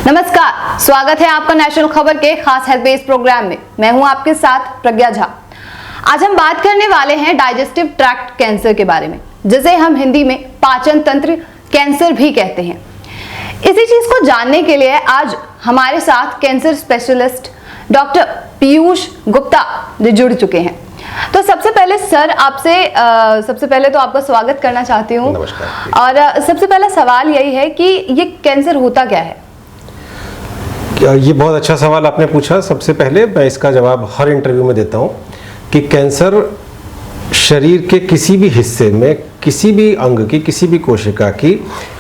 नमस्कार, स्वागत है आपका नेशनल खबर के खास हेल्थ बेस्ड प्रोग्राम में। मैं हूं आपके साथ प्रज्ञा झा। आज हम बात करने वाले हैं डाइजेस्टिव ट्रैक्ट कैंसर के बारे में, जिसे हम हिंदी में पाचन तंत्र कैंसर भी कहते हैं। इसी चीज को जानने के लिए आज हमारे साथ cancer specialist doctor Piyush Gupta जुड़ चुके हैं। तो सबसे पहले सर आपसे सबसे पहले तो आपका स्वागत करना चाहती हूँ। और सबसे पहला सवाल यही है कि ये कैंसर होता क्या है? ये बहुत अच्छा सवाल आपने पूछा। सबसे पहले मैं इसका जवाब हर इंटरव्यू में देता हूँ कि कैंसर शरीर के किसी भी हिस्से में किसी भी अंग की किसी भी कोशिका की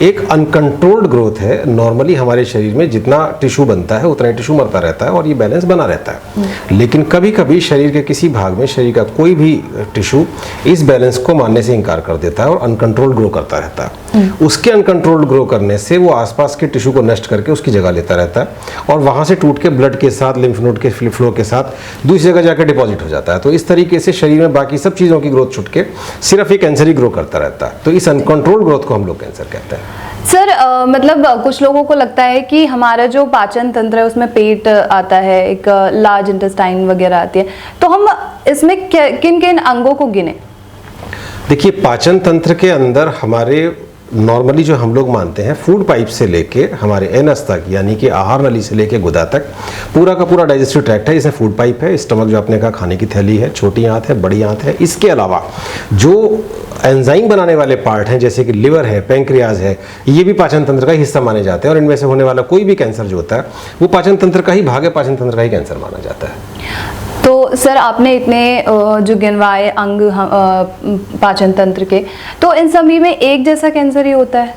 एक अनकंट्रोल्ड ग्रोथ है। नॉर्मली हमारे शरीर में जितना टिश्यू बनता है उतना ही टिश्यू मरता रहता है और ये बैलेंस बना रहता है। लेकिन कभी कभी शरीर के किसी भाग में शरीर का कोई भी टिश्यू इस बैलेंस को मानने से इनकार कर देता है और अनकंट्रोल्ड ग्रो करता रहता है। उसके अनकंट्रोल्ड ग्रो करने से वो आसपास के टिश्यू को नष्ट करके उसकी जगह लेता रहता है और वहाँ से टूट के ब्लड के साथ लिम्फ नोड के फ्लो के साथ दूसरी जगह जाकर डिपॉजिट हो जाता है। तो इस तरीके से शरीर में बाकी सब चीज़ों की ग्रोथ छूट के सिर्फ ये कैंसर ही ग्रो करता रहता है। तो इस अनकंट्रोल्ड ग्रोथ को हम लोग कैंसर कहते हैं। सर मतलब कुछ लोगों को लगता है कि हमारा जो पाचन तंत्र है उसमें पेट आता है, एक लार्ज इंटेस्टाइन वगैरह आती है, तो हम इसमें किन किन अंगों को गिने? देखिए, पाचन तंत्र के अंदर हमारे नॉर्मली जो हम लोग मानते हैं फूड पाइप से लेके हमारे एनस तक, यानी कि आहार नली से लेके गुदा तक पूरा का पूरा डाइजेस्टिव ट्रैक्ट है। इसमें फूड पाइप है, स्टमक जो आपने कहा खाने की थैली है, छोटी आंत है, बड़ी आंत है। इसके अलावा जो एंजाइम बनाने वाले पार्ट हैं जैसे कि लिवर है, पैंक्रियाज है, ये भी पाचन तंत्र का हिस्सा माने जाते हैं और इनमें से होने वाला कोई भी कैंसर जो होता है वो पाचन तंत्र का ही भाग है, पाचन तंत्र का ही कैंसर माना जाता है। तो सर आपने इतने जो गिनवाए अंग पाचन तंत्र के, तो इन सभी में एक जैसा कैंसर ही होता है?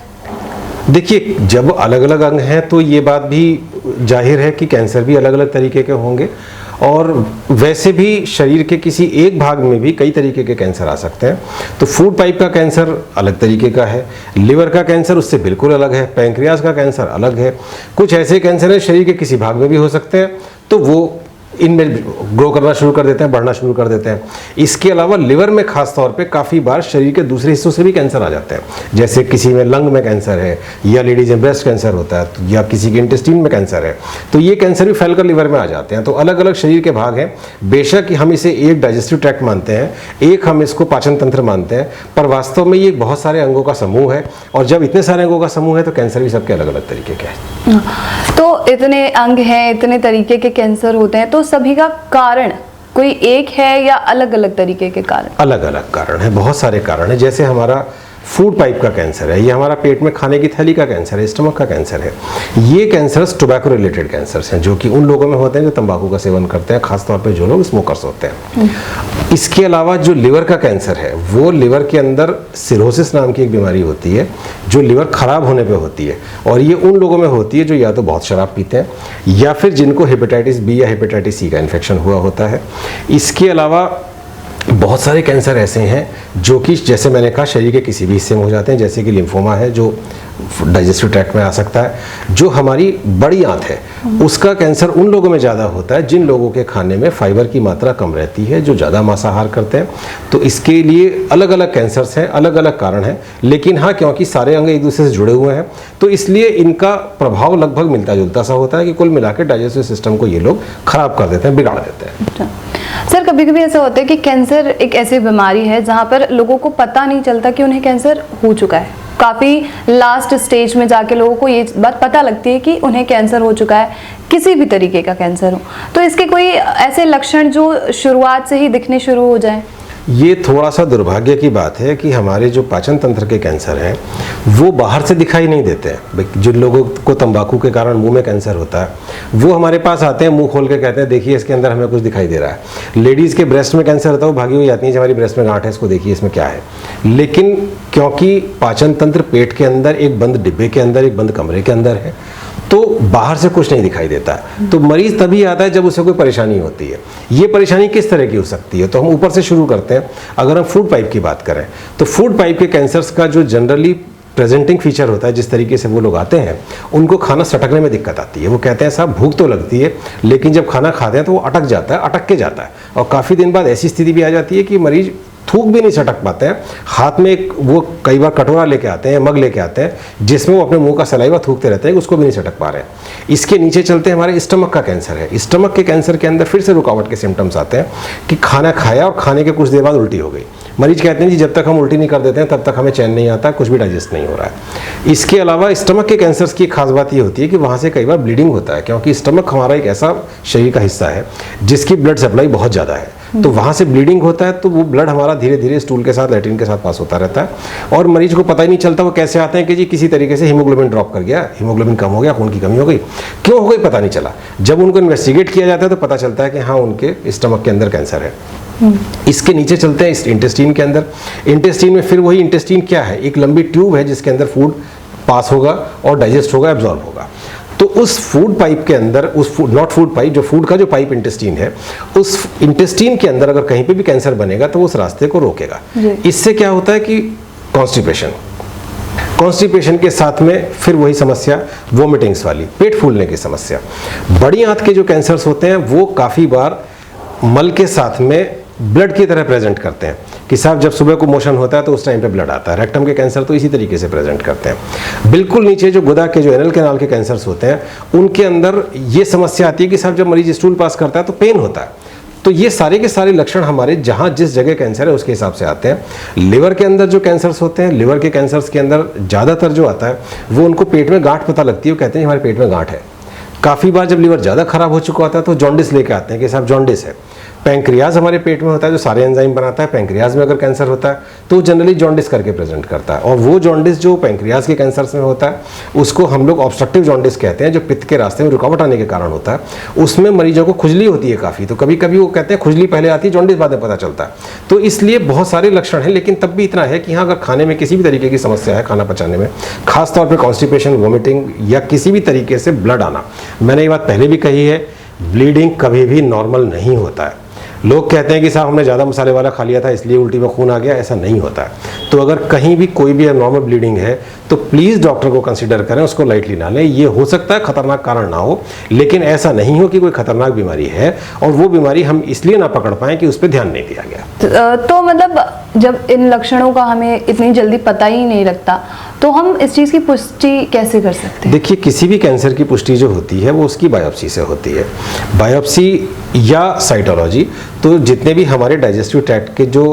देखिए, जब अलग अलग अंग हैं तो ये बात भी जाहिर है कि कैंसर भी अलग अलग तरीके के होंगे और वैसे भी शरीर के किसी एक भाग में भी कई तरीके के कैंसर आ सकते हैं। तो फूड पाइप का कैंसर अलग तरीके का है, लिवर का कैंसर उससे बिल्कुल अलग है, पैंक्रियाज का कैंसर अलग है। कुछ ऐसे कैंसर हैं शरीर के किसी भाग में भी हो सकते हैं, तो वो इनमें ग्रो करना शुरू कर देते हैं, बढ़ना शुरू कर देते हैं। इसके अलावा लिवर में खास तौर पे काफ़ी बार शरीर के दूसरे हिस्सों से भी कैंसर आ जाते हैं, जैसे किसी में लंग में कैंसर है या लेडीज में ब्रेस्ट कैंसर होता है या किसी के इंटेस्टाइन में कैंसर है, तो ये कैंसर भी फैलकर लिवर में आ जाते हैं। तो अलग अलग शरीर के भाग हैं। बेशक हम इसे एक डाइजेस्टिव ट्रैक्ट मानते हैं, एक हम इसको पाचन तंत्र मानते हैं, पर वास्तव में ये बहुत सारे अंगों का समूह है और जब इतने सारे अंगों का समूह है तो कैंसर भी सबके अलग अलग तरीके के हैं। तो इतने अंग हैं, इतने तरीके के कैंसर होते हैं, तो सभी का कारण कोई एक है या अलग अलग तरीके के कारण? अलग अलग कारण है, बहुत सारे कारण है। जैसे हमारा फूड पाइप का कैंसर है, ये हमारा पेट में खाने की थैली का कैंसर है, स्टमक का कैंसर है। ये कैंसर्स टोबैको रिलेटेड कैंसर्स हैं जो कि उन लोगों में होते हैं जो तंबाकू का सेवन करते हैं, खासतौर पे जो लोग स्मोकर्स होते हैं। इसके अलावा जो लिवर का कैंसर है वो लिवर के अंदर सिरोसिस नाम की एक बीमारी होती है जो लिवर खराब होने पे होती है और ये उन लोगों में होती है जो या तो बहुत शराब पीते हैं या फिर जिनको हेपेटाइटिस बी या हेपेटाइटिस सी का इन्फेक्शन हुआ होता है। इसके अलावा बहुत सारे कैंसर ऐसे हैं जो कि जैसे मैंने कहा शरीर के किसी भी हिस्से में हो जाते हैं, जैसे कि लिम्फोमा है जो डाइजेस्टिव ट्रैक्ट में आ सकता है। जो हमारी बड़ी आंत है उसका कैंसर उन लोगों में ज़्यादा होता है जिन लोगों के खाने में फाइबर की मात्रा कम रहती है, जो ज़्यादा मांसाहार करते हैं। तो इसके लिए अलग अलग कैंसर्स हैं, अलग अलग कारण हैं, लेकिन हाँ क्योंकि सारे अंग एक दूसरे से जुड़े हुए हैं तो इसलिए इनका प्रभाव लगभग मिलता जुलता सा होता है कि कुल मिलाकर डाइजेस्टिव सिस्टम को ये लोग खराब कर देते हैं, बिगाड़ देते हैं। सर कभी कभी ऐसा होता है कि कैंसर एक ऐसी बीमारी है जहाँ पर लोगों को पता नहीं चलता कि उन्हें कैंसर हो चुका है। काफ़ी लास्ट स्टेज में जाके लोगों को ये बात पता लगती है कि उन्हें कैंसर हो चुका है, किसी भी तरीके का कैंसर हो। तो इसके कोई ऐसे लक्षण जो शुरुआत से ही दिखने शुरू हो जाए? ये थोड़ा सा दुर्भाग्य की बात है कि हमारे जो पाचन तंत्र के कैंसर हैं वो बाहर से दिखाई नहीं देते हैं। जिन लोगों को तंबाकू के कारण मुंह में कैंसर होता है वो हमारे पास आते हैं, मुंह खोल के कहते हैं देखिए इसके अंदर हमें कुछ दिखाई दे रहा है। लेडीज़ के ब्रेस्ट में कैंसर होता है, वो भागी हुई आती है हमारी ब्रेस्ट में गांठ है, इसको देखिए इसमें क्या है। लेकिन क्योंकि पाचन तंत्र पेट के अंदर एक बंद डिब्बे के अंदर, एक बंद कमरे के अंदर है, तो बाहर से कुछ नहीं दिखाई देता है। तो मरीज तभी आता है जब उसे कोई परेशानी होती है। ये परेशानी किस तरह की हो सकती है? तो हम ऊपर से शुरू करते हैं। अगर हम फूड पाइप की बात करें तो फूड पाइप के कैंसर्स का जो जनरली प्रेजेंटिंग फीचर होता है, जिस तरीके से वो लोग आते हैं उनको खाना सटकने में दिक्कत आती है। वो कहते हैं साहब भूख तो लगती है लेकिन जब खाना खाते हैं तो वो अटक जाता है, अटक के जाता है और काफ़ी दिन बाद ऐसी स्थिति भी आ जाती है कि मरीज थूक भी नहीं सटक पाते हैं। हाथ में एक वो कई बार कटोरा लेके आते हैं, मग लेके आते हैं जिसमें वो अपने मुंह का सलाइवा थूकते रहते हैं, उसको भी नहीं सटक पा रहे हैं। इसके नीचे चलते हैं हमारे स्टमक का कैंसर है। स्टमक के कैंसर के अंदर फिर से रुकावट के सिम्टम्स आते हैं कि खाना खाया और खाने के कुछ देर बाद उल्टी हो गई। मरीज कहते हैं जी जब तक हम उल्टी नहीं कर देते हैं तब तक हमें चैन नहीं आता, कुछ भी डाइजेस्ट नहीं हो रहा है। इसके अलावा स्टमक के कैंसर्स की खास बात ये होती है कि वहाँ से कई बार ब्लीडिंग होता है, क्योंकि स्टमक हमारा एक ऐसा शरीर का हिस्सा है जिसकी ब्लड सप्लाई बहुत ज़्यादा है। तो वहाँ से ब्लीडिंग होता है तो वो ब्लड हमारा धीरे धीरे स्टूल के साथ, लैट्रिन के साथ पास होता रहता है और मरीज को पता ही नहीं चलता वो कैसे आते हैं कि जी किसी तरीके से हीमोग्लोबिन ड्रॉप कर गया, हीमोग्लोबिन कम हो गया, खून की कमी हो गई। क्यों हो गई पता नहीं चला। जब उनको इन्वेस्टिगेट किया जाता है तो पता चलता है कि हाँ उनके स्टमक के अंदर कैंसर है। इसके नीचे चलते हैं इस इंटेस्टीन के अंदर। इंटेस्टीन में फिर वही इंटेस्टीन क्या है, एक लंबी ट्यूब है जिसके अंदर फूड पास होगा और डाइजेस्ट होगा, एब्जॉर्ब होगा। तो उस फूड पाइप के अंदर, उस नॉट फूड पाइप, जो फूड का जो पाइप इंटेस्टीन है, उस इंटेस्टीन के अंदर अगर कहीं पे भी कैंसर बनेगा तो उस रास्ते को रोकेगा। इससे क्या होता है कि कॉन्स्टिपेशन के साथ में फिर वही समस्या वोमिटिंग्स वाली, पेट फूलने की समस्या। बड़ी आंत के जो कैंसर्स होते हैं वो काफ़ी बार मल के साथ में ब्लड की तरह प्रेजेंट करते हैं कि साहब जब सुबह को मोशन होता है तो उस टाइम पे ब्लड आता है। रेक्टम के कैंसर तो इसी तरीके से प्रेजेंट करते हैं। बिल्कुल नीचे जो गुदा के, जो एनल कैनाल के कैंसर्स होते हैं, उनके अंदर ये समस्या आती है कि साहब जब मरीज स्टूल पास करता है तो पेन होता है। तो ये सारे के सारे लक्षण हमारे जहाँ जिस जगह कैंसर है उसके हिसाब से आते हैं। लिवर के अंदर जो कैंसर्स होते हैं, लिवर के कैंसर्स के अंदर ज़्यादातर जो आता है वो उनको पेट में गांठ पता लगती है, वो कहते हैं हमारे पेट में गांठ है। काफ़ी बार जब लिवर ज़्यादा खराब हो चुका होता है तो जॉन्डिस लेके आते हैं कि साहब जॉन्डिस है। पैंक्रियाज हमारे पेट में होता है जो सारे एंजाइम बनाता है, पैंक्रियाज में अगर कैंसर होता है तो जनरली जॉन्डिस करके प्रेजेंट करता है। और वो जॉन्डिस जो पैंक्रियाज के कैंसर्स में होता है उसको हम लोग ऑब्स्ट्रक्टिव जॉन्डिस कहते हैं, जो पित्त के रास्ते में रुकावट आने के कारण होता है। उसमें मरीजों को खुजली होती है काफ़ी, तो कभी कभी वो कहते हैं खुजली पहले आती है, जॉन्डिस बाद में पता चलता है। तो इसलिए बहुत सारे लक्षण हैं, लेकिन तब भी इतना है कि हाँ अगर खाने में किसी भी तरीके की समस्या है, खाना पचाने में, खासतौर पर कॉन्स्टिपेशन, वोमिटिंग या किसी भी तरीके से ब्लड आना, मैंने ये बात पहले भी कही है, ब्लीडिंग कभी भी नॉर्मल नहीं होता है। लोग कहते हैं कि साहब हमने ज़्यादा मसाले वाला खा लिया था इसलिए उल्टी में खून आ गया, ऐसा नहीं होता है। तो अगर कहीं भी कोई भी नॉर्मल ब्लीडिंग है तो प्लीज़ डॉक्टर को कंसीडर करें, उसको लाइटली ना लें। ये हो सकता है खतरनाक कारण ना हो, लेकिन ऐसा नहीं हो कि कोई खतरनाक बीमारी है और वो बीमारी हम इसलिए ना पकड़ पाएँ कि उस पर ध्यान नहीं दिया गया। तो मतलब जब इन लक्षणों का हमें इतनी जल्दी पता ही नहीं लगता तो हम इस चीज़ की पुष्टि कैसे कर सकते हैं? देखिए, किसी भी कैंसर की पुष्टि जो होती है वो उसकी बायोप्सी से होती है। बायोप्सी या साइटोलॉजी, तो जितने भी हमारे डाइजेस्टिव ट्रैक्ट के जो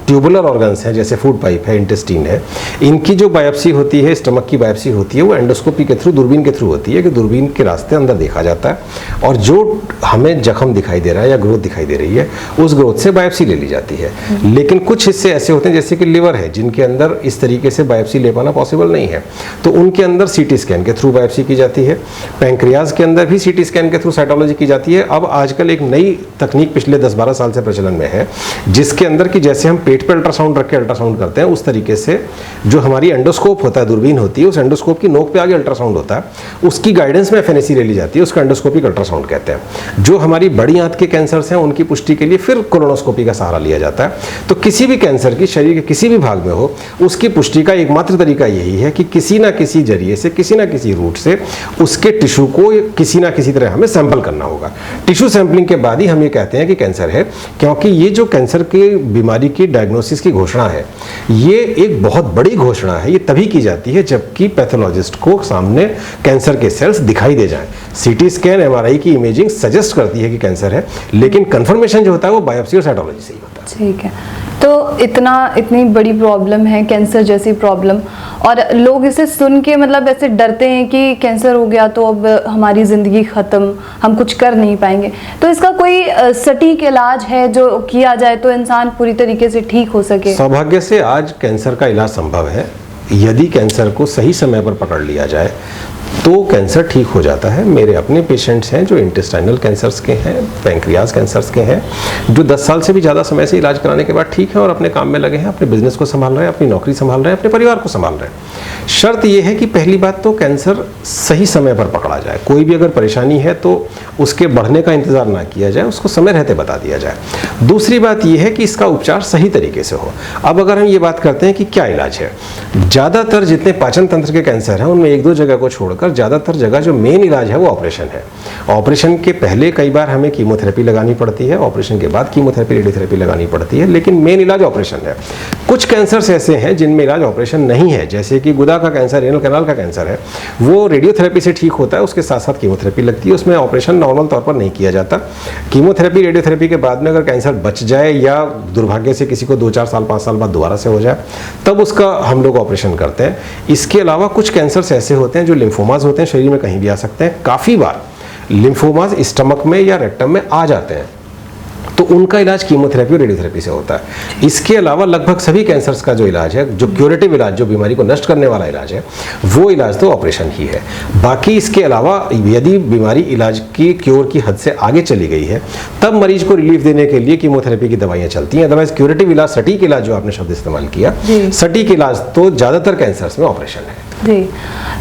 ट्यूबुलर ऑर्गन्स हैं, जैसे फूड पाइप है, इंटेस्टीन है, इनकी जो बायोप्सी होती है, स्टमक की बायोप्सी होती है, वो एंडोस्कोपी के थ्रू, दूरबीन के थ्रू होती है कि दूरबीन के रास्ते अंदर देखा जाता है और जो हमें जख्म दिखाई दे रहा है या ग्रोथ दिखाई दे रही है उस ग्रोथ से बायोप्सी ले ली जाती है। लेकिन कुछ हिस्से ऐसे होते हैं जैसे कि लिवर है, जिनके अंदर इस तरीके से बायोप्सी ले पाना पॉसिबल नहीं है, तो उनके अंदर सीटी स्कैन के थ्रू बायोप्सी की जाती है। पैंक्रियाज के अंदर भी सीटी स्कैन के थ्रू साइटोलॉजी की जाती है। अब आजकल एक नई तकनीक पिछले 10-12 साल से प्रचलन में है, जिसके अंदर कि जैसे हम पेट पे अल्ट्रासाउंड रख के अल्ट्रासाउंड करते हैं, उस तरीके से जो हमारी एंडोस्कोप होता है, दूरबीन होती है, उस एंडोस्कोप की नोक पे आगे अल्ट्रासाउंड होता है, उसकी गाइडेंस में एफएनएसी ले ली जाती है, उसको एंडोस्कोपिक अल्ट्रासाउंड कहते हैं। जो हमारी बड़ी आंत के कैंसर्स हैं उनकी पुष्टि के लिए फिर कोलोनोस्कोपी का सहारा लिया जाता है। तो किसी भी कैंसर की शरीर के किसी भी भाग में हो, उसकी पुष्टि का एकमात्र तरीका यही है कि किसी ना किसी जरिए से, किसी ना किसी रूट से उसके टिश्यू को किसी ना किसी तरह हमें सैंपल करना होगा। टिश्यू सैंपलिंग के बाद ही हम ये कहते हैं कि कैंसर है, क्योंकि ये जो कैंसर की बीमारी की डायग्नोसिस की घोषणा है, ये एक बहुत बड़ी घोषणा है। ये तभी की जाती है जबकि पैथोलॉजिस्ट को सामने कैंसर के सेल्स दिखाई दे जाएं। सीटी स्कैन, एमआरआई की इमेजिंग सजेस्ट करती है कि कैंसर है, लेकिन कंफर्मेशन जो होता है वो बायोप्सी और साइटोलॉजी से ही होता है। ठीक है, तो इतनी बड़ी प्रॉब्लम है कैंसर जैसी प्रॉब्लम, और लोग इसे सुन के मतलब ऐसे डरते हैं कि कैंसर हो गया तो अब हमारी ज़िंदगी ख़त्म, हम कुछ कर नहीं पाएंगे। तो इसका कोई सटीक इलाज है जो किया जाए तो इंसान पूरी तरीके से ठीक हो सके? सौभाग्य से आज कैंसर का इलाज संभव है। यदि कैंसर को सही समय पर पकड़ लिया जाए तो कैंसर ठीक हो जाता है। मेरे अपने पेशेंट्स हैं जो इंटेस्टाइनल कैंसर्स के हैं, पैंक्रियाज कैंसर्स के हैं, जो 10 साल से भी ज़्यादा समय से इलाज कराने के बाद ठीक है और अपने काम में लगे हैं, अपने बिजनेस को संभाल रहे हैं, अपनी नौकरी संभाल रहे हैं, अपने परिवार को संभाल रहे हैं। शर्त यह है कि पहली बात तो कैंसर सही समय पर पकड़ा जाए। कोई भी अगर परेशानी है तो उसके बढ़ने का इंतज़ार ना किया जाए, उसको समय रहते बता दिया जाए। दूसरी बात यह है कि इसका उपचार सही तरीके से हो। अब अगर हम ये बात करते हैं कि क्या इलाज है, ज़्यादातर जितने पाचन तंत्र के कैंसर हैं उनमें एक दो जगह को छोड़कर ज़्यादातर जगह जो मेन इलाज है वो ऑपरेशन है। ऑपरेशन के पहले कई बार हमें कीमोथेरेपी लगानी पड़ती है, ऑपरेशन के बाद कीमोथेरेपी रेडियोथेरेपी लगानी पड़ती है, लेकिन मेन इलाज ऑपरेशन है। कुछ कैंसर्स ऐसे हैं जिनमें इलाज ऑपरेशन नहीं है, जैसे कि गुदा का कैंसर, रेनल कैनाल का कैंसर है, वो रेडियोथेरेपी से ठीक होता है, उसके साथ साथ कीमोथेरेपी लगती है, उसमें ऑपरेशन नॉर्मल तौर पर नहीं किया जाता। कीमोथेरेपी रेडियोथेरेपी के बाद में अगर कैंसर बच जाए या दुर्भाग्य से किसी को 2-4 साल 5 साल बाद दोबारा से हो जाए तब उसका हम लोग ऑपरेशन करते हैं। इसके अलावा कुछ कैंसर्स ऐसे होते हैं जो लिम्फोमास होते हैं, शरीर में कहीं भी आ सकते हैं। काफ़ी बार लिम्फोमास स्टमक में या रेक्टम में आ जाते हैं, तो उनका इलाज कीमोथेरेपी और रेडियोथेरेपी से होता है। इसके अलावा लगभग सभी कैंसर्स का जो इलाज है, जो क्यूरेटिव इलाज, जो बीमारी को नष्ट करने वाला इलाज है, वो इलाज तो ऑपरेशन ही है। बाकी इसके अलावा यदि बीमारी इलाज की क्योर की हद से आगे चली गई है तब मरीज को रिलीफ देने के लिए कीमोथेरेपी की दवाइयाँ चलती हैं। अदरवाइज क्यूरेटिव इलाज, सटीक इलाज जो आपने शब्द इस्तेमाल किया, सटीक इलाज तो ज़्यादातर कैंसर्स में ऑपरेशन है। जी,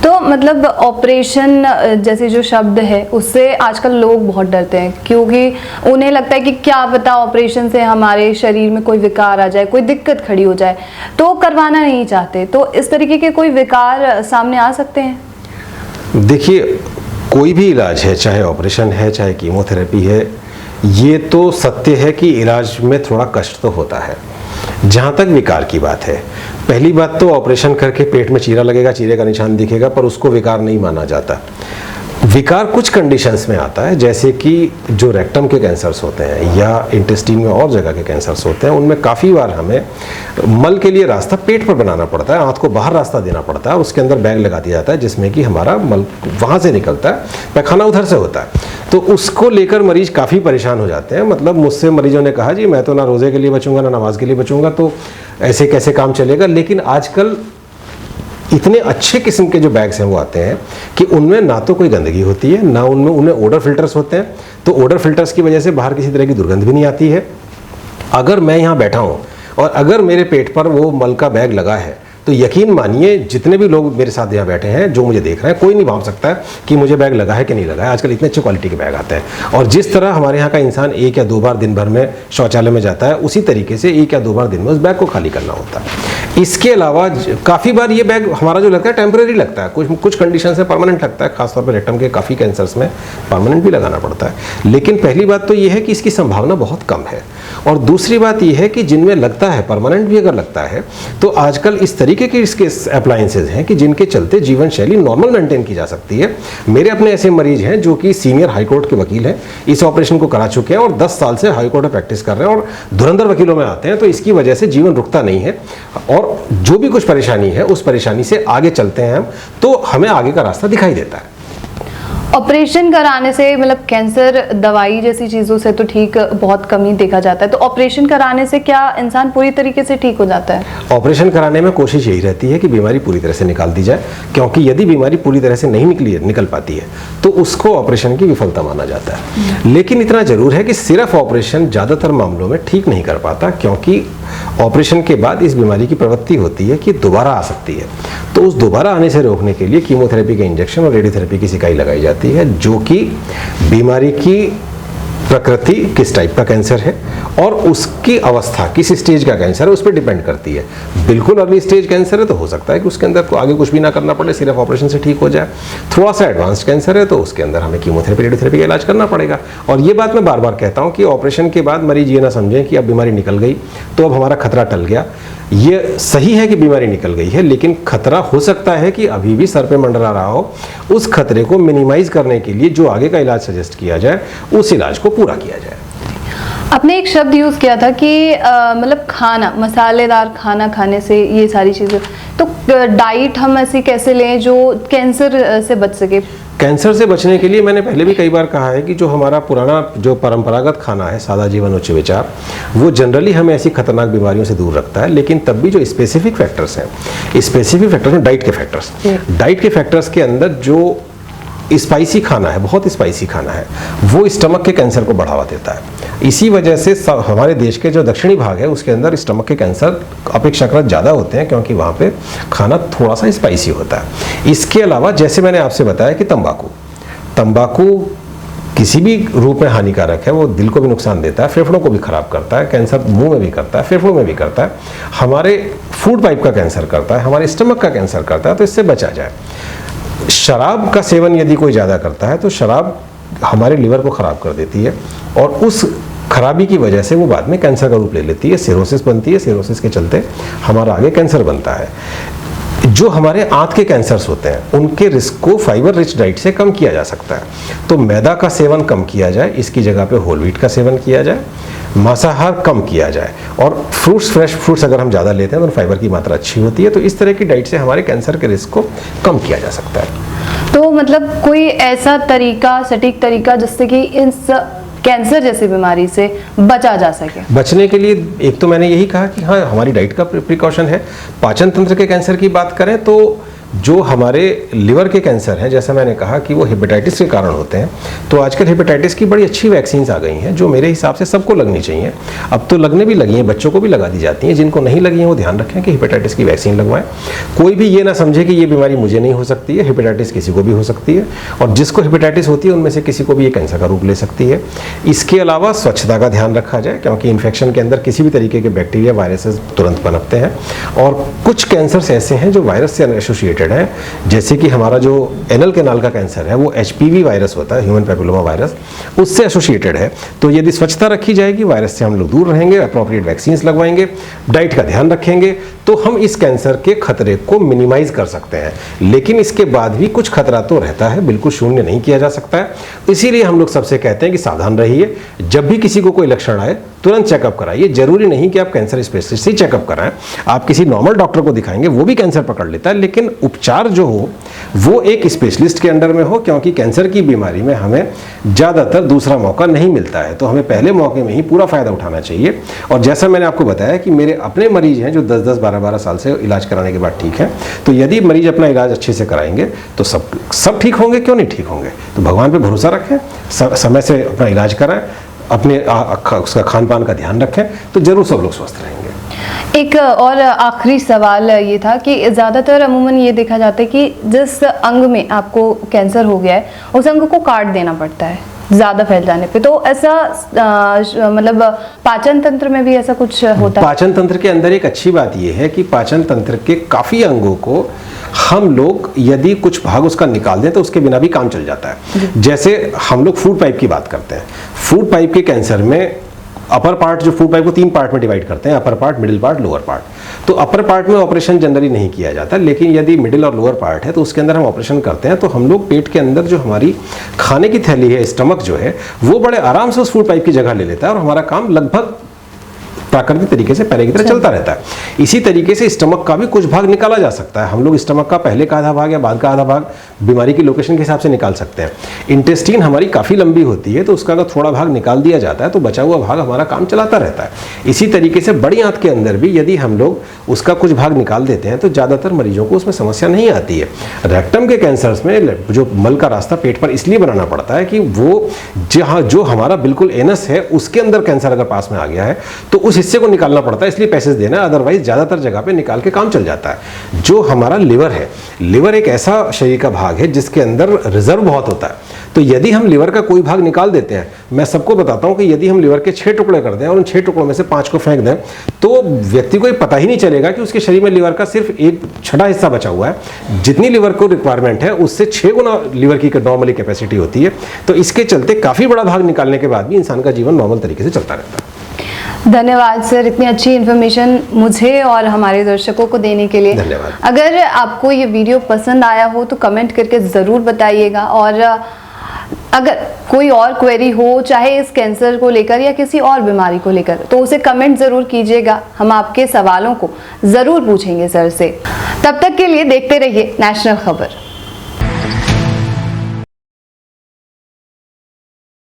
तो मतलब ऑपरेशन जैसे जो शब्द है उससे आजकल लोग बहुत डरते हैं, क्योंकि उन्हें लगता है कि क्या पता ऑपरेशन से हमारे शरीर में कोई विकार आ जाए, कोई दिक्कत खड़ी हो जाए, तो करवाना नहीं चाहते। तो इस तरीके के कोई विकार सामने आ सकते हैं? देखिए, कोई भी इलाज है, चाहे ऑपरेशन है चाहे कीमोथेरेपी है, ये तो सत्य है कि इलाज में थोड़ा कष्ट तो होता है। जहाँ तक विकार की बात है, पहली बात तो ऑपरेशन करके पेट में चीरा लगेगा, चीरे का निशान दिखेगा, पर उसको विकार नहीं माना जाता। विकार कुछ कंडीशंस में आता है, जैसे कि जो रेक्टम के कैंसर्स होते हैं या इंटेस्टाइन में और जगह के कैंसर्स होते हैं, उनमें काफ़ी बार हमें मल के लिए रास्ता पेट पर बनाना पड़ता है, आंत को बाहर रास्ता देना पड़ता है, उसके अंदर बैग लगा दिया जाता है जिसमें कि हमारा मल वहाँ से निकलता है, पैखाना उधर से होता है। तो उसको लेकर मरीज काफ़ी परेशान हो जाते हैं। मतलब मुझसे मरीजों ने कहा जी मैं तो ना रोज़े के लिए बचूंगा ना नमाज के लिए बचूंगा, तो ऐसे कैसे काम चलेगा। लेकिन आजकल इतने अच्छे किस्म के जो बैग्स हैं वो आते हैं कि उनमें ना तो कोई गंदगी होती है, ना उनमें ओडर फिल्टर्स होते हैं, तो ओडर फिल्टर्स की वजह से बाहर किसी तरह की दुर्गंध भी नहीं आती है। अगर मैं यहाँ बैठा हूँ और अगर मेरे पेट पर वो मल का बैग लगा है तो यकीन मानिए जितने भी लोग मेरे साथ यहाँ बैठे हैं, जो मुझे देख रहे हैं, कोई नहीं भाप सकता है कि मुझे बैग लगा है कि नहीं लगा है। आजकल इतने अच्छे क्वालिटी के बैग आते हैं, और जिस तरह हमारे यहाँ का इंसान 1 या 2 बार दिन भर में शौचालय में जाता है, उसी तरीके से 1 या 2 बार दिन में उस बैग को खाली करना होता है। इसके अलावा काफ़ी बार ये बैग हमारा जो लगता है टेम्परेरी लगता है, कुछ कंडीशन से परमानेंट लगता है, खासतौर पर रेक्टम के काफ़ी कैंसर्स में परमानेंट भी लगाना पड़ता है। लेकिन पहली बात तो ये है कि इसकी संभावना बहुत कम है, और दूसरी बात ये है कि जिनमें लगता है, परमानेंट भी अगर लगता है, तो आजकल इस तरीके के इसके अप्लायंसेज हैं कि जिनके चलते जीवन शैली नॉर्मल मेंटेन की जा सकती है। मेरे अपने ऐसे मरीज हैं जो कि सीनियर हाईकोर्ट के वकील हैं, इस ऑपरेशन को करा चुके हैं और 10 साल से हाईकोर्ट में प्रैक्टिस कर रहे हैं और धुरंधर वकीलों में आते हैं। तो इसकी वजह से जीवन रुकता नहीं है, और जो भी कुछ परेशानी है उस परेशानी से आगे चलते हैं हम, तो हमें आगे का रास्ता दिखाई देता है। ऑपरेशन कराने से मतलब कैंसर दवाई जैसी चीज़ों से तो ठीक बहुत कम ही देखा जाता है, तो ऑपरेशन कराने से क्या इंसान पूरी तरीके से ठीक हो जाता है? ऑपरेशन कराने में कोशिश यही रहती है कि बीमारी पूरी तरह से निकाल दी जाए, क्योंकि यदि बीमारी पूरी तरह से नहीं निकल पाती है तो उसको ऑपरेशन की विफलता माना जाता है। लेकिन इतना जरूर है कि सिर्फ ऑपरेशन ज़्यादातर मामलों में ठीक नहीं कर पाता, क्योंकि ऑपरेशन के बाद इस बीमारी की प्रवृत्ति होती है कि दोबारा आ सकती है। तो उस दोबारा आने से रोकने के लिए कीमोथेरेपी के इंजेक्शन और रेडियोथेरेपी की सिकाई लगाई जाती है, जो कि बीमारी की प्रकृति, किस टाइप का कैंसर है और उसकी अवस्था, किस स्टेज का कैंसर है, उस पर डिपेंड करती है। बिल्कुल अर्ली स्टेज कैंसर है तो हो सकता है कि उसके अंदर आगे कुछ भी ना करना पड़े, सिर्फ ऑपरेशन से ठीक हो जाए। थोड़ा सा एडवांस्ड कैंसर है तो उसके अंदर हमें कीमोथेरेपी, रेडियोथेरेपी का इलाज करना पड़ेगा। और ये बात मैं बार बार कहता हूँ कि ऑपरेशन के बाद मरीज ये ना समझें कि अब बीमारी निकल गई तो अब हमारा खतरा टल गया। ये सही है कि बीमारी निकल गई है, लेकिन खतरा हो सकता है कि अभी भी सर पे मंडरा रहा हो। उस खतरे को मिनिमाइज करने के लिए जो आगे का इलाज सजेस्ट किया जाए, उस इलाज को पूरा किया जाए। आपने एक शब्द यूज़ किया था कि मतलब खाना, मसालेदार खाना खाने से ये सारी चीज़ें, तो डाइट हम ऐसी कैसे लें जो कैंसर से बच सके? कैंसर से बचने के लिए मैंने पहले भी कई बार कहा है कि जो हमारा पुराना जो परंपरागत खाना है, सादा जीवन उच्च विचार, वो जनरली हमें ऐसी खतरनाक बीमारियों से दूर रखता है। लेकिन तब भी जो स्पेसिफिक फैक्टर्स हैं, स्पेसिफिक फैक्टर्स में डाइट के फैक्टर्स के अंदर जो स्पाइसी खाना है, बहुत स्पाइसी खाना है, वो स्टमक के कैंसर को बढ़ावा देता है। इसी वजह से हमारे देश के जो दक्षिणी भाग है उसके अंदर स्टमक के कैंसर अपेक्षाकृत ज़्यादा होते हैं, क्योंकि वहाँ पे खाना थोड़ा सा स्पाइसी होता है। इसके अलावा जैसे मैंने आपसे बताया कि तंबाकू किसी भी रूप में हानिकारक है। वो दिल को भी नुकसान देता है, फेफड़ों को भी खराब करता है, कैंसर मुंह में भी करता है, फेफड़ों में भी करता है, हमारे फूड पाइप का कैंसर करता है, हमारे स्टमक का कैंसर करता है। तो इससे बचा जाए। शराब का सेवन यदि कोई ज़्यादा करता है तो शराब हमारे लिवर को ख़राब कर देती है और उस खराबी की वजह से वो बाद में कैंसर का रूप ले लेती है, सिरोसिस बनती है। सिरोसिस के चलते हमारा आगे कैंसर बनता है। जो हमारे आंत के कैंसर्स होते हैं उनके रिस्क को फाइबर रिच डाइट से कम किया जा सकता है। तो मैदा का सेवन कम किया जाए, इसकी जगह पे होल व्हीट का सेवन किया जाए, मांसाहार कम किया जाए और फ्रूट्स, फ्रेश फ्रूट्स अगर हम ज़्यादा लेते हैं तो फाइबर की मात्रा अच्छी होती है। तो इस तरह की डाइट से हमारे कैंसर के रिस्क को कम किया जा सकता है। तो मतलब कोई ऐसा तरीका, सटीक तरीका जिससे कि इस कैंसर जैसी बीमारी से बचा जा सके? बचने के लिए एक तो मैंने यही कहा कि हाँ, हमारी डाइट का प्रिकॉशन है। पाचन तंत्र के कैंसर की बात करें तो जो हमारे लिवर के कैंसर हैं, जैसा मैंने कहा कि वो हेपेटाइटिस के कारण होते हैं, तो आजकल हेपेटाइटिस की बड़ी अच्छी वैक्सीन्स आ गई हैं जो मेरे हिसाब से सबको लगनी चाहिए। अब तो लगने भी लगी हैं, बच्चों को भी लगा दी जाती हैं। जिनको नहीं लगी हैं वो ध्यान रखें कि हेपेटाइटिस की वैक्सीन लगवाएं। कोई भी ये ना समझे कि ये बीमारी मुझे नहीं हो सकती है, हेपेटाइटिस किसी को भी हो सकती है और जिसको हेपेटाइटिस होती है उनमें से किसी को भी ये कैंसर का रूप ले सकती है। इसके अलावा स्वच्छता का ध्यान रखा जाए क्योंकि इन्फेक्शन के अंदर किसी भी तरीके के बैक्टीरिया, वायरसेस तुरंत पनपते हैं और कुछ कैंसर्स ऐसे हैं जो वायरस से एसोसिएटेड हैं। जैसे कि हमारा जो एनल कैनाल का कैंसर है वो HPV वायरस होता है, ह्यूमन पैपिलोमा वायरस, उससे एसोसिएटेड है। तो यदि स्वच्छता रखी जाएगी, वायरस से हम लोग दूर रहेंगे, अप्रोप्रिएट वैक्सीन्स लगवाएंगे, डाइट का ध्यान रखेंगे, तो हम इस कैंसर के खतरे को मिनिमाइज कर सकते हैं। लेकिन इसके बाद भी कुछ खतरा तो रहता है, बिल्कुल शून्य नहीं किया जा सकता है। इसीलिए हम लोग सबसे कहते हैं कि सावधान रहिए। जब भी किसी को कोई लक्षण आए तुरंत चेकअप कराइए। जरूरी नहीं कि आप कैंसर स्पेशलिस्ट से चेकअप कराएं, आप किसी नॉर्मल डॉक्टर को दिखाएंगे, वो भी कैंसर पकड़ लेता है, लेकिन उपचार जो हो वो एक स्पेशलिस्ट के अंडर में हो, क्योंकि कैंसर की बीमारी में हमें ज़्यादातर दूसरा मौका नहीं मिलता है। तो हमें पहले मौके में ही पूरा फायदा उठाना चाहिए। और जैसा मैंने आपको बताया कि मेरे अपने मरीज हैं जो 10-10, 12-12 साल से इलाज कराने के बाद ठीक है, तो यदि मरीज अपना इलाज अच्छे से कराएंगे तो सब ठीक होंगे, क्यों नहीं ठीक होंगे। तो भगवान पे भरोसा रखें, समय से अपना इलाज कराएं, अपने उसका खान पान का ध्यान रखें, तो जरूर सब लोग स्वस्थ रहेंगे। एक और आखिरी सवाल ये था कि ज़्यादातर अमूमन ये देखा जाता है कि जिस अंग में आपको कैंसर हो गया है उस अंग को काट देना पड़ता है ज़्यादा फैल जाने पे। तो ऐसा मतलब पाचन तंत्र में भी ऐसा कुछ होता है? पाचन तंत्र के अंदर एक अच्छी बात यह है कि पाचन तंत्र के काफ़ी अंगों को हम लोग यदि कुछ भाग उसका निकाल दें तो उसके बिना भी काम चल जाता है। जैसे हम लोग फूड पाइप की बात करते हैं, फूड पाइप के कैंसर में अपर पार्ट, जो फूड पाइप को 3 पार्ट में डिवाइड करते हैं, upper part, middle part, lower part. तो अपर पार्ट में ऑपरेशन जनरली नहीं किया जाता, लेकिन यदि मिडिल और लोअर पार्ट है तो उसके अंदर हम ऑपरेशन करते हैं। तो हम लोग पेट के अंदर जो हमारी खाने की थैली है, स्टमक जो है, वो बड़े आराम से उस फूड पाइप की जगह ले लेता है और हमारा काम लगभग प्राकृतिक तरीके से पहले की तरह चलता रहता है। इसी तरीके से स्टमक का भी कुछ भाग निकाला जा सकता है। हम लोग स्टमक का पहले का आधा भाग या बाद का आधा भाग बीमारी की लोकेशन के हिसाब से निकाल सकते हैं। इंटेस्टीन हमारी काफ़ी लंबी होती है, तो उसका अगर थोड़ा भाग निकाल दिया जाता है तो बचा हुआ भाग हमारा काम चलाता रहता है। इसी तरीके से बड़ी आंत के अंदर भी यदि हम लोग उसका कुछ भाग निकाल देते हैं तो ज़्यादातर मरीजों को उसमें समस्या नहीं आती है। रेक्टम के कैंसर्स में जो मल का रास्ता पेट पर इसलिए बनाना पड़ता है कि वो जहाँ जो हमारा बिल्कुल एनस है उसके अंदर कैंसर अगर पास में आ गया है तो उस हिस्से को निकालना पड़ता है, इसलिए पैसेज देना है। अदरवाइज ज्यादातर जगह पे निकाल के काम चल जाता है। जो हमारा लिवर है, लिवर एक ऐसा शरीर का भाग है जिसके अंदर रिजर्व बहुत होता है। तो यदि हम लिवर का कोई भाग निकाल देते हैं, मैं सबको बताता हूं कि यदि हम लिवर के 6 टुकड़े कर दें और उन 6 टुकड़ों में से 5 को फेंक दें तो व्यक्ति को पता ही नहीं चलेगा कि उसके शरीर में लिवर का सिर्फ 1/6 हिस्सा बचा हुआ है। जितनी लिवर को रिक्वायरमेंट है उससे 6 गुना लिवर की नॉर्मली कैपेसिटी होती है। तो इसके चलते काफी बड़ा भाग निकालने के बाद भी इंसान का जीवन नॉर्मल तरीके से चलता रहता है। धन्यवाद सर, इतनी अच्छी इन्फॉर्मेशन मुझे और हमारे दर्शकों को देने के लिए। धन्यवाद। अगर आपको ये वीडियो पसंद आया हो तो कमेंट करके ज़रूर बताइएगा, और अगर कोई और क्वेरी हो, चाहे इस कैंसर को लेकर या किसी और बीमारी को लेकर, तो उसे कमेंट ज़रूर कीजिएगा। हम आपके सवालों को ज़रूर पूछेंगे सर से। तब तक के लिए देखते रहिए नेशनल खबर।